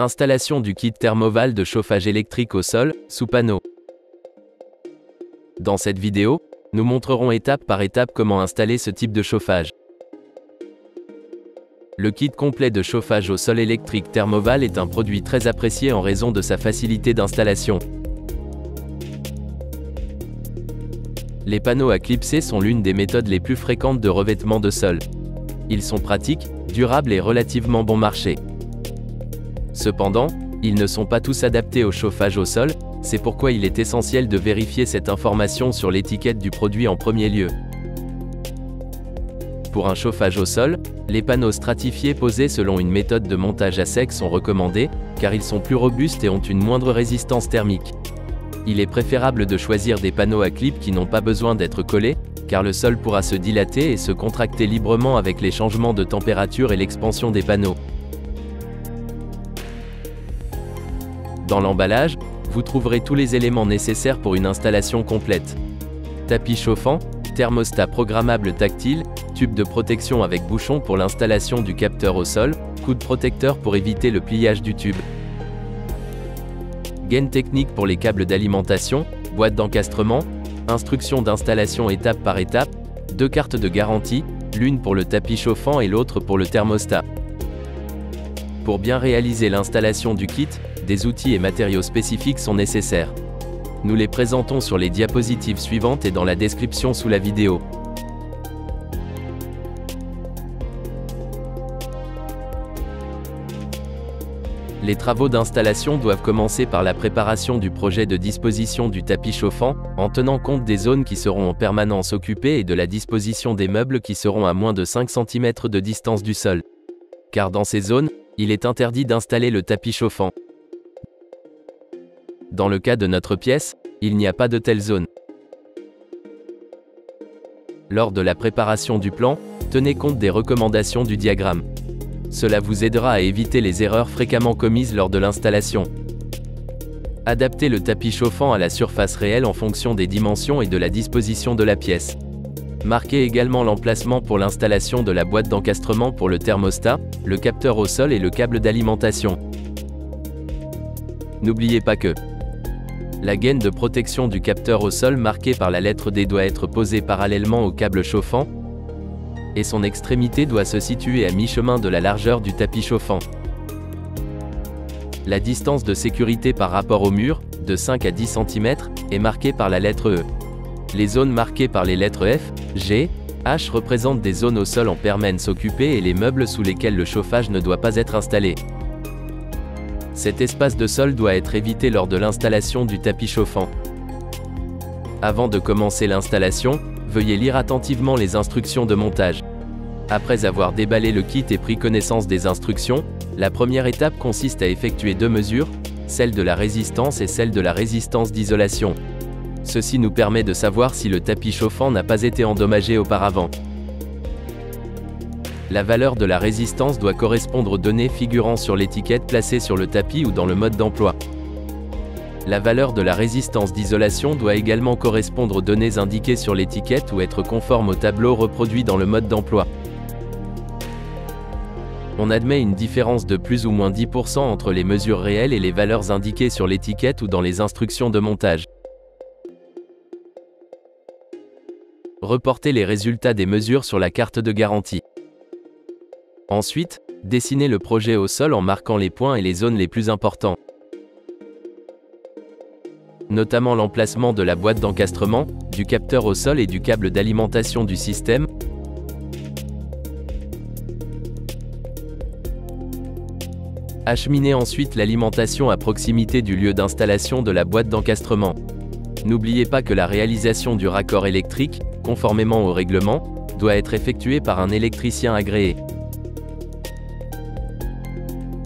Installation du kit Thermoval de chauffage électrique au sol, sous panneau. Dans cette vidéo, nous montrerons étape par étape comment installer ce type de chauffage. Le kit complet de chauffage au sol électrique Thermoval est un produit très apprécié en raison de sa facilité d'installation. Les panneaux à clipser sont l'une des méthodes les plus fréquentes de revêtement de sol. Ils sont pratiques, durables et relativement bon marché. Cependant, ils ne sont pas tous adaptés au chauffage au sol, c'est pourquoi il est essentiel de vérifier cette information sur l'étiquette du produit en premier lieu. Pour un chauffage au sol, les panneaux stratifiés posés selon une méthode de montage à sec sont recommandés, car ils sont plus robustes et ont une moindre résistance thermique. Il est préférable de choisir des panneaux à clip qui n'ont pas besoin d'être collés, car le sol pourra se dilater et se contracter librement avec les changements de température et l'expansion des panneaux. Dans l'emballage, vous trouverez tous les éléments nécessaires pour une installation complète. Tapis chauffant, thermostat programmable tactile, tube de protection avec bouchon pour l'installation du capteur au sol, coude protecteur pour éviter le pliage du tube. Gaine technique pour les câbles d'alimentation, boîte d'encastrement, instructions d'installation étape par étape, 2 cartes de garantie, l'une pour le tapis chauffant et l'autre pour le thermostat. Pour bien réaliser l'installation du kit, des outils et matériaux spécifiques sont nécessaires. Nous les présentons sur les diapositives suivantes et dans la description sous la vidéo. Les travaux d'installation doivent commencer par la préparation du projet de disposition du tapis chauffant, en tenant compte des zones qui seront en permanence occupées et de la disposition des meubles qui seront à moins de 5 cm de distance du sol. Car dans ces zones, il est interdit d'installer le tapis chauffant. Dans le cas de notre pièce, il n'y a pas de telle zone. Lors de la préparation du plan, tenez compte des recommandations du diagramme. Cela vous aidera à éviter les erreurs fréquemment commises lors de l'installation. Adaptez le tapis chauffant à la surface réelle en fonction des dimensions et de la disposition de la pièce. Marquez également l'emplacement pour l'installation de la boîte d'encastrement pour le thermostat, le capteur au sol et le câble d'alimentation. N'oubliez pas que la gaine de protection du capteur au sol marquée par la lettre D doit être posée parallèlement au câble chauffant, et son extrémité doit se situer à mi-chemin de la largeur du tapis chauffant. La distance de sécurité par rapport au mur, de 5 à 10 cm, est marquée par la lettre E. Les zones marquées par les lettres F, G, H représentent des zones au sol en permanence occupées et les meubles sous lesquels le chauffage ne doit pas être installé. Cet espace de sol doit être évité lors de l'installation du tapis chauffant. Avant de commencer l'installation, veuillez lire attentivement les instructions de montage. Après avoir déballé le kit et pris connaissance des instructions, la première étape consiste à effectuer 2 mesures, celle de la résistance et celle de la résistance d'isolation. Ceci nous permet de savoir si le tapis chauffant n'a pas été endommagé auparavant. La valeur de la résistance doit correspondre aux données figurant sur l'étiquette placée sur le tapis ou dans le mode d'emploi. La valeur de la résistance d'isolation doit également correspondre aux données indiquées sur l'étiquette ou être conforme au tableau reproduit dans le mode d'emploi. On admet une différence de plus ou moins 10% entre les mesures réelles et les valeurs indiquées sur l'étiquette ou dans les instructions de montage. Reportez les résultats des mesures sur la carte de garantie. Ensuite, dessinez le projet au sol en marquant les points et les zones les plus importants, notamment l'emplacement de la boîte d'encastrement, du capteur au sol et du câble d'alimentation du système. Acheminez ensuite l'alimentation à proximité du lieu d'installation de la boîte d'encastrement. N'oubliez pas que la réalisation du raccord électrique, conformément au règlement, doit être effectuée par un électricien agréé.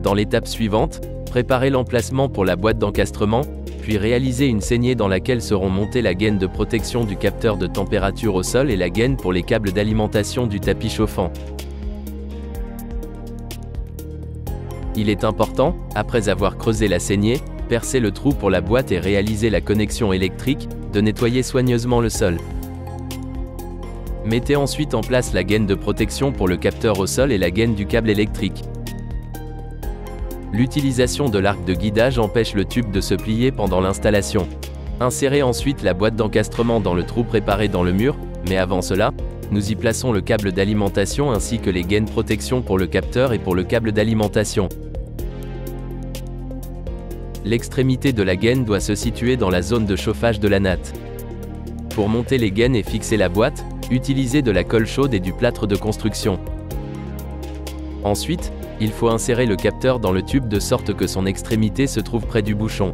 Dans l'étape suivante, préparez l'emplacement pour la boîte d'encastrement, puis réalisez une saignée dans laquelle seront montées la gaine de protection du capteur de température au sol et la gaine pour les câbles d'alimentation du tapis chauffant. Il est important, après avoir creusé la saignée, percer le trou pour la boîte et réaliser la connexion électrique, de nettoyer soigneusement le sol. Mettez ensuite en place la gaine de protection pour le capteur au sol et la gaine du câble électrique. L'utilisation de l'arc de guidage empêche le tube de se plier pendant l'installation. Insérez ensuite la boîte d'encastrement dans le trou préparé dans le mur, mais avant cela, nous y plaçons le câble d'alimentation ainsi que les gaines protection pour le capteur et pour le câble d'alimentation. L'extrémité de la gaine doit se situer dans la zone de chauffage de la natte. Pour monter les gaines et fixer la boîte, utilisez de la colle chaude et du plâtre de construction. Ensuite, il faut insérer le capteur dans le tube de sorte que son extrémité se trouve près du bouchon.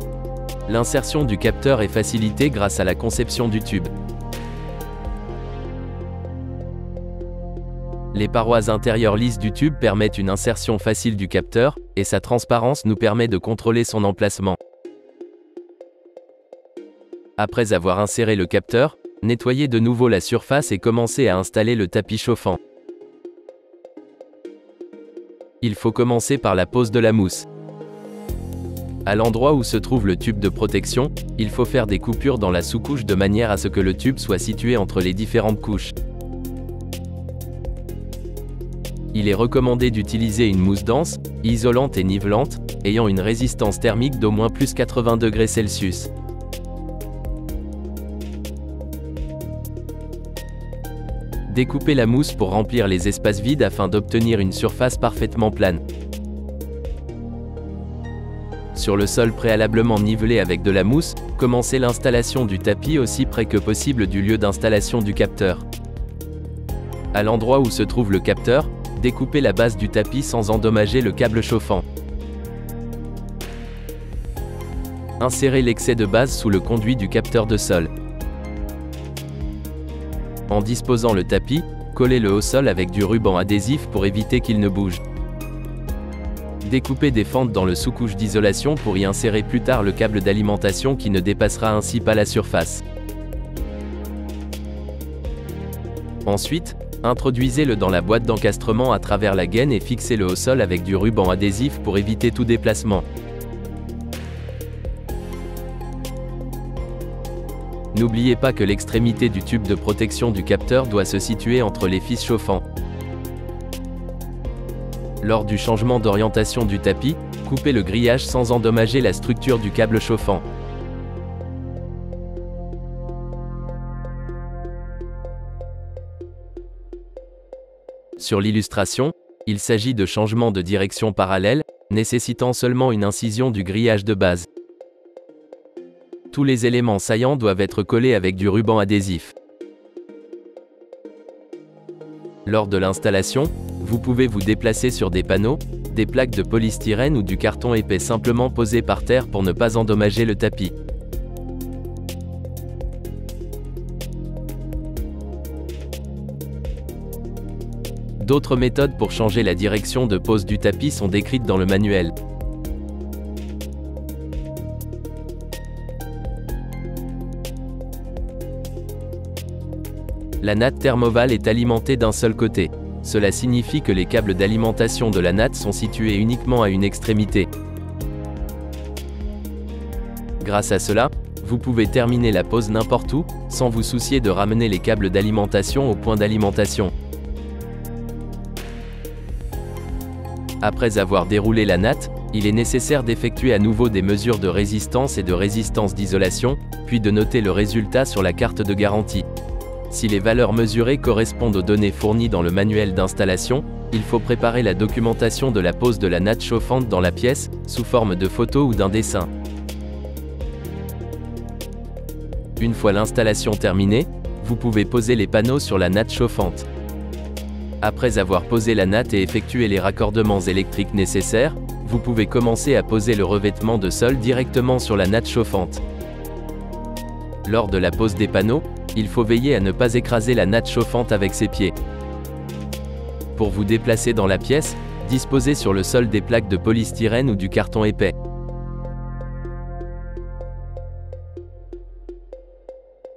L'insertion du capteur est facilitée grâce à la conception du tube. Les parois intérieures lisses du tube permettent une insertion facile du capteur, et sa transparence nous permet de contrôler son emplacement. Après avoir inséré le capteur, nettoyez de nouveau la surface et commencez à installer le tapis chauffant. Il faut commencer par la pose de la mousse. À l'endroit où se trouve le tube de protection, il faut faire des coupures dans la sous-couche de manière à ce que le tube soit situé entre les différentes couches. Il est recommandé d'utiliser une mousse dense, isolante et nivelante, ayant une résistance thermique d'au moins plus 80 degrés Celsius. Découpez la mousse pour remplir les espaces vides afin d'obtenir une surface parfaitement plane. Sur le sol préalablement nivelé avec de la mousse, commencez l'installation du tapis aussi près que possible du lieu d'installation du capteur. À l'endroit où se trouve le capteur, découpez la base du tapis sans endommager le câble chauffant. Insérez l'excès de base sous le conduit du capteur de sol. En disposant le tapis, collez-le au sol avec du ruban adhésif pour éviter qu'il ne bouge. Découpez des fentes dans le sous-couche d'isolation pour y insérer plus tard le câble d'alimentation qui ne dépassera ainsi pas la surface. Ensuite, introduisez-le dans la boîte d'encastrement à travers la gaine et fixez-le au sol avec du ruban adhésif pour éviter tout déplacement. N'oubliez pas que l'extrémité du tube de protection du capteur doit se situer entre les fils chauffants. Lors du changement d'orientation du tapis, coupez le grillage sans endommager la structure du câble chauffant. Sur l'illustration, il s'agit de changements de direction parallèle, nécessitant seulement une incision du grillage de base. Tous les éléments saillants doivent être collés avec du ruban adhésif. Lors de l'installation, vous pouvez vous déplacer sur des panneaux, des plaques de polystyrène ou du carton épais simplement posés par terre pour ne pas endommager le tapis. D'autres méthodes pour changer la direction de pose du tapis sont décrites dans le manuel. La natte thermovale est alimentée d'un seul côté. Cela signifie que les câbles d'alimentation de la natte sont situés uniquement à une extrémité. Grâce à cela, vous pouvez terminer la pose n'importe où, sans vous soucier de ramener les câbles d'alimentation au point d'alimentation. Après avoir déroulé la natte, il est nécessaire d'effectuer à nouveau des mesures de résistance et de résistance d'isolation, puis de noter le résultat sur la carte de garantie. Si les valeurs mesurées correspondent aux données fournies dans le manuel d'installation, il faut préparer la documentation de la pose de la natte chauffante dans la pièce, sous forme de photo ou d'un dessin. Une fois l'installation terminée, vous pouvez poser les panneaux sur la natte chauffante. Après avoir posé la natte et effectué les raccordements électriques nécessaires, vous pouvez commencer à poser le revêtement de sol directement sur la natte chauffante. Lors de la pose des panneaux, il faut veiller à ne pas écraser la natte chauffante avec ses pieds. Pour vous déplacer dans la pièce, disposez sur le sol des plaques de polystyrène ou du carton épais.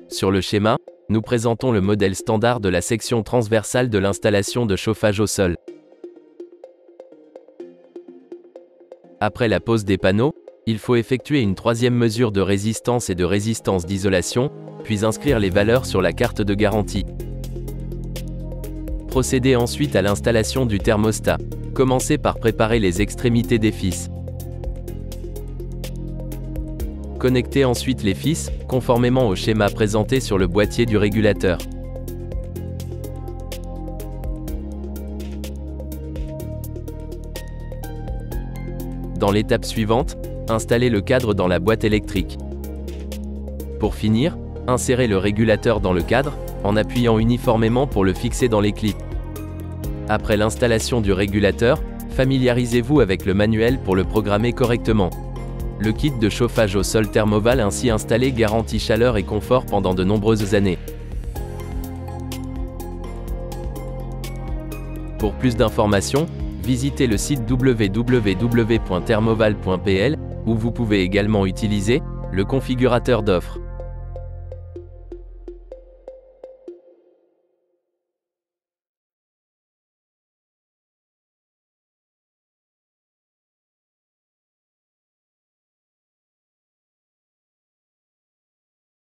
Sur le schéma, nous présentons le modèle standard de la section transversale de l'installation de chauffage au sol. Après la pose des panneaux, il faut effectuer une troisième mesure de résistance et de résistance d'isolation, puis inscrire les valeurs sur la carte de garantie. Procédez ensuite à l'installation du thermostat. Commencez par préparer les extrémités des fils. Connectez ensuite les fils, conformément au schéma présenté sur le boîtier du régulateur. Dans l'étape suivante, installez le cadre dans la boîte électrique. Pour finir, insérez le régulateur dans le cadre, en appuyant uniformément pour le fixer dans les clips. Après l'installation du régulateur, familiarisez-vous avec le manuel pour le programmer correctement. Le kit de chauffage au sol Thermoval ainsi installé garantit chaleur et confort pendant de nombreuses années. Pour plus d'informations, visitez le site www.thermoval.pl, où vous pouvez également utiliser le configurateur d'offres.